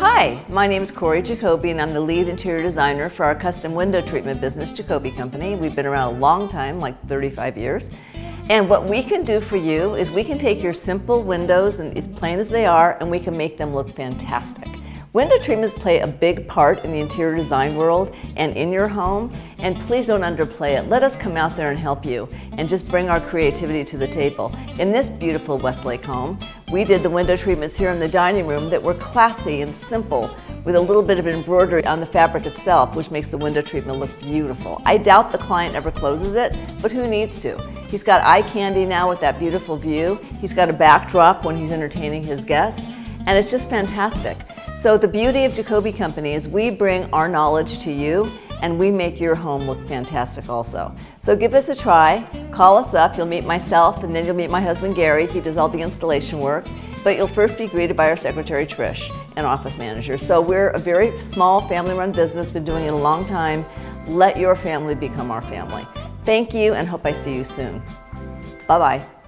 Hi, my name is Corey Jacoby and I'm the lead interior designer for our custom window treatment business, Jacoby Company. We've been around a long time, like 35 years. And what we can do for you is we can take your simple windows, and as plain as they are, and we can make them look fantastic. Window treatments play a big part in the interior design world and in your home, and please don't underplay it. Let us come out there and help you and just bring our creativity to the table. In this beautiful Westlake home, we did the window treatments here in the dining room that were classy and simple with a little bit of embroidery on the fabric itself, which makes the window treatment look beautiful. I doubt the client ever closes it, but who needs to? He's got eye candy now with that beautiful view. He's got a backdrop when he's entertaining his guests, and it's just fantastic. So the beauty of Jacoby Company is we bring our knowledge to you and we make your home look fantastic also. So give us a try, call us up, you'll meet myself and then you'll meet my husband Gary, he does all the installation work, but you'll first be greeted by our secretary Trish and office manager. So we're a very small family-run business, been doing it a long time. Let your family become our family. Thank you and hope I see you soon. Bye-bye.